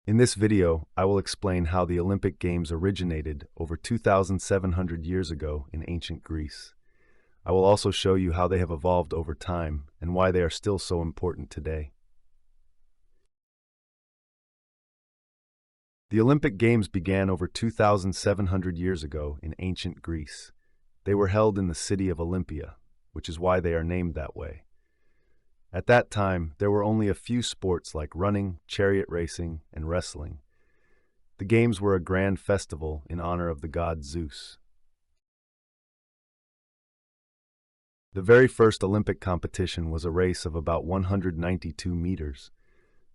In this video, I will explain how the Olympic Games originated over 2,700 years ago in ancient Greece. I will also show you how they have evolved over time and why they are still so important today. The Olympic Games began over 2,700 years ago in ancient Greece. They were held in the city of Olympia, which is why they are named that way. At that time, there were only a few sports like running, chariot racing, and wrestling. The games were a grand festival in honor of the god Zeus. The very first Olympic competition was a race of about 192 meters.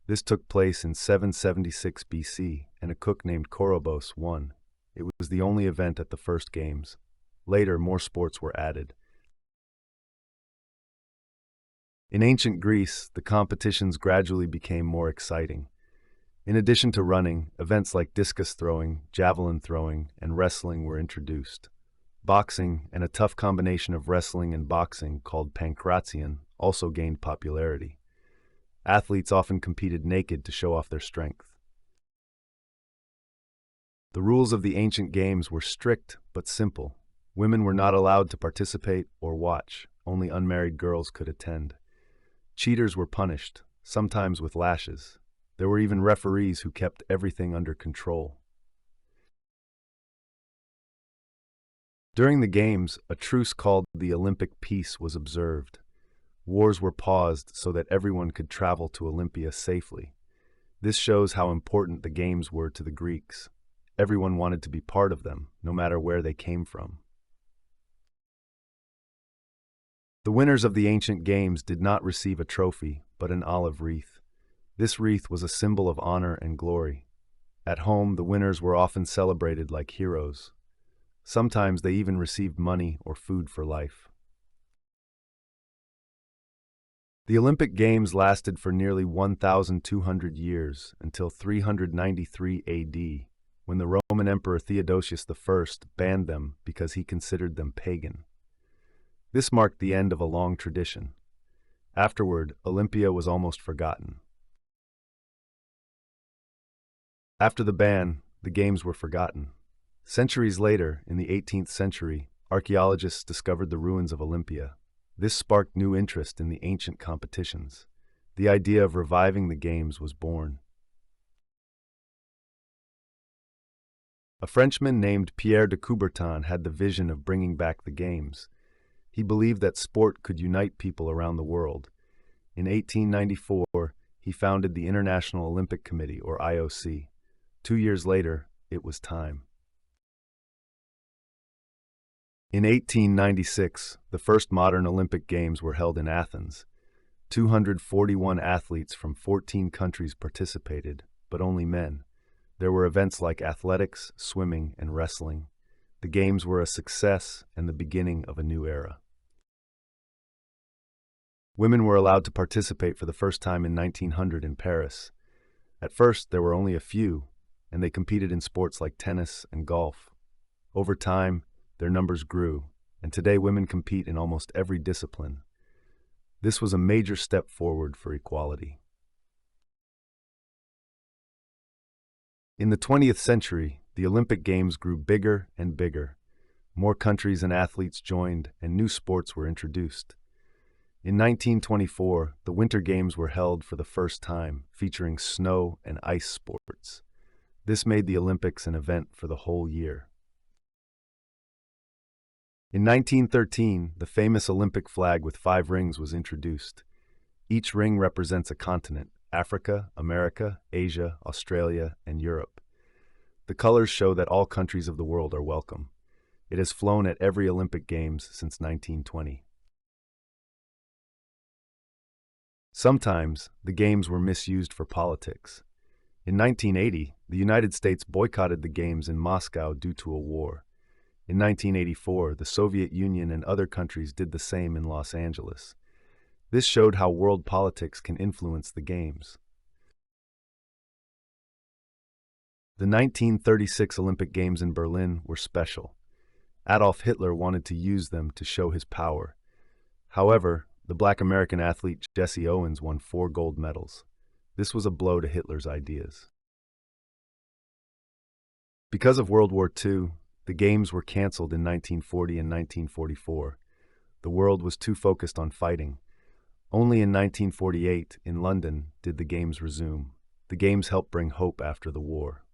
This took place in 776 BC, and a cook named Korobos won. It was the only event at the first games. Later, more sports were added. In ancient Greece, the competitions gradually became more exciting. In addition to running, events like discus throwing, javelin throwing, and wrestling were introduced. Boxing, and a tough combination of wrestling and boxing called pankration, also gained popularity. Athletes often competed naked to show off their strength. The rules of the ancient games were strict but simple. Women were not allowed to participate or watch. Only unmarried girls could attend. Cheaters were punished, sometimes with lashes. There were even referees who kept everything under control. During the Games, a truce called the Olympic Peace was observed. Wars were paused so that everyone could travel to Olympia safely. This shows how important the Games were to the Greeks. Everyone wanted to be part of them, no matter where they came from. The winners of the ancient games did not receive a trophy, but an olive wreath. This wreath was a symbol of honor and glory. At home, the winners were often celebrated like heroes. Sometimes they even received money or food for life. The Olympic Games lasted for nearly 1,200 years, until 393 AD, when the Roman Emperor Theodosius I banned them because he considered them pagan. This marked the end of a long tradition. Afterward, Olympia was almost forgotten. After the ban, the games were forgotten. Centuries later, in the 18th century, archaeologists discovered the ruins of Olympia. This sparked new interest in the ancient competitions. The idea of reviving the games was born. A Frenchman named Pierre de Coubertin had the vision of bringing back the games. He believed that sport could unite people around the world. In 1894, he founded the International Olympic Committee, or IOC. 2 years later, it was time. In 1896, the first modern Olympic Games were held in Athens. 241 athletes from 14 countries participated, but only men. There were events like athletics, swimming, and wrestling. The Games were a success and the beginning of a new era. Women were allowed to participate for the first time in 1900 in Paris. At first, there were only a few, and they competed in sports like tennis and golf. Over time, their numbers grew, and today women compete in almost every discipline. This was a major step forward for equality. In the 20th century, the Olympic Games grew bigger and bigger. More countries and athletes joined, and new sports were introduced. In 1924, the Winter Games were held for the first time, featuring snow and ice sports. This made the Olympics an event for the whole year. In 1913, the famous Olympic flag with 5 rings was introduced. Each ring represents a continent: Africa, America, Asia, Australia, and Europe. The colors show that all countries of the world are welcome. It has flown at every Olympic Games since 1920. Sometimes, the Games were misused for politics. In 1980, the United States boycotted the Games in Moscow due to a war. In 1984, the Soviet Union and other countries did the same in Los Angeles. This showed how world politics can influence the Games. The 1936 Olympic Games in Berlin were special. Adolf Hitler wanted to use them to show his power. However, the Black American athlete Jesse Owens won 4 gold medals. This was a blow to Hitler's ideas. Because of World War II, the Games were canceled in 1940 and 1944. The world was too focused on fighting. Only in 1948, in London, did the Games resume. The Games helped bring hope after the war.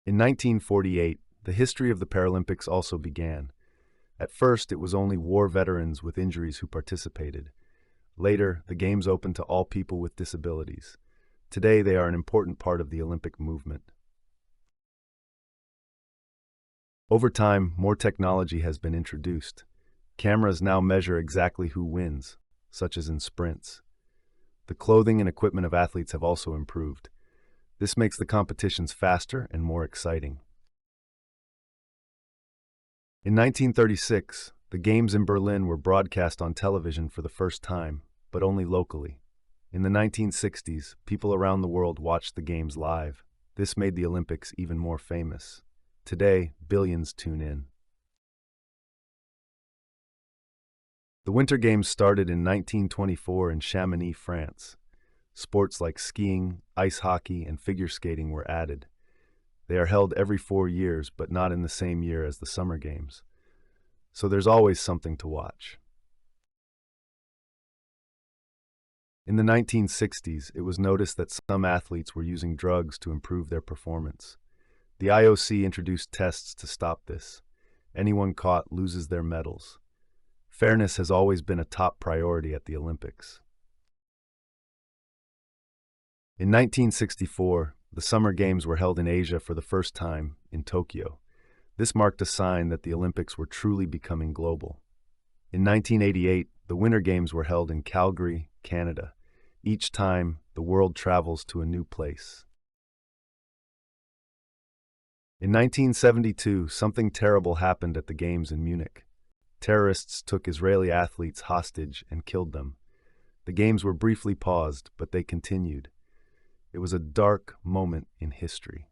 In 1948, the history of the Paralympics also began. At first, it was only war veterans with injuries who participated. Later, the Games opened to all people with disabilities. Today, they are an important part of the Olympic movement. Over time, more technology has been introduced. Cameras now measure exactly who wins, such as in sprints. The clothing and equipment of athletes have also improved. This makes the competitions faster and more exciting. In 1936, the Games in Berlin were broadcast on television for the first time, but only locally. In the 1960s, people around the world watched the Games live. This made the Olympics even more famous. Today, billions tune in. The Winter Games started in 1924 in Chamonix, France. Sports like skiing, ice hockey, and figure skating were added. They are held every 4 years, but not in the same year as the Summer Games. So there's always something to watch. In the 1960s, it was noticed that some athletes were using drugs to improve their performance. The IOC introduced tests to stop this. Anyone caught loses their medals. Fairness has always been a top priority at the Olympics. In 1964, the Summer Games were held in Asia for the first time, in Tokyo. This marked a sign that the Olympics were truly becoming global. In 1988, the Winter Games were held in Calgary, Canada. Each time, the world travels to a new place. In 1972, something terrible happened at the Games in Munich. Terrorists took Israeli athletes hostage and killed them. The Games were briefly paused, but they continued. It was a dark moment in history.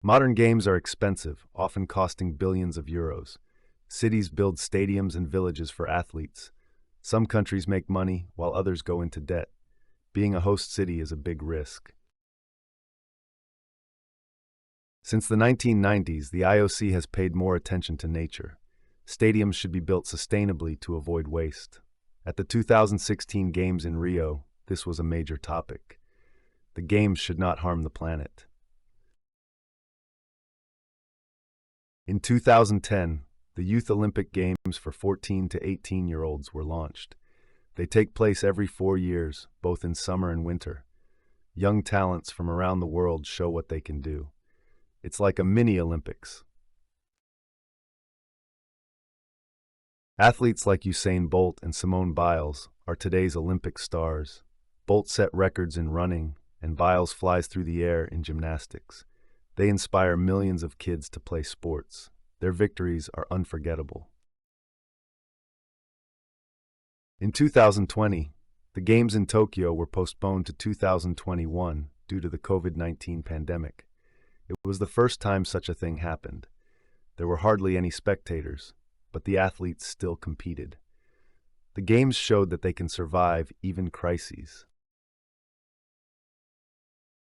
Modern games are expensive, often costing billions of euros. Cities build stadiums and villages for athletes. Some countries make money, while others go into debt. Being a host city is a big risk. Since the 1990s, the IOC has paid more attention to nature. Stadiums should be built sustainably to avoid waste. At the 2016 Games in Rio, this was a major topic. The Games should not harm the planet. In 2010, the Youth Olympic Games for 14 to 18-year-olds were launched. They take place every 4 years, both in summer and winter. Young talents from around the world show what they can do. It's like a mini Olympics. Athletes like Usain Bolt and Simone Biles are today's Olympic stars. Bolt set records in running, and Biles flies through the air in gymnastics. They inspire millions of kids to play sports. Their victories are unforgettable. In 2020, the Games in Tokyo were postponed to 2021 due to the COVID-19 pandemic. It was the first time such a thing happened. There were hardly any spectators, but the athletes still competed. The Games showed that they can survive even crises.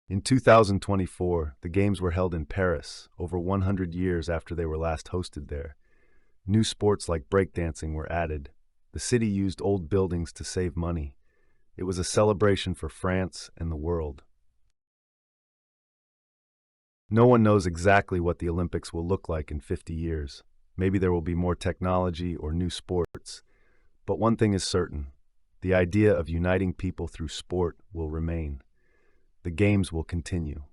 In 2024, the Games were held in Paris, over 100 years after they were last hosted there. New sports like breakdancing were added. The city used old buildings to save money. It was a celebration for France and the world. No one knows exactly what the Olympics will look like in 50 years. Maybe there will be more technology or new sports. But one thing is certain: the idea of uniting people through sport will remain. The Games will continue.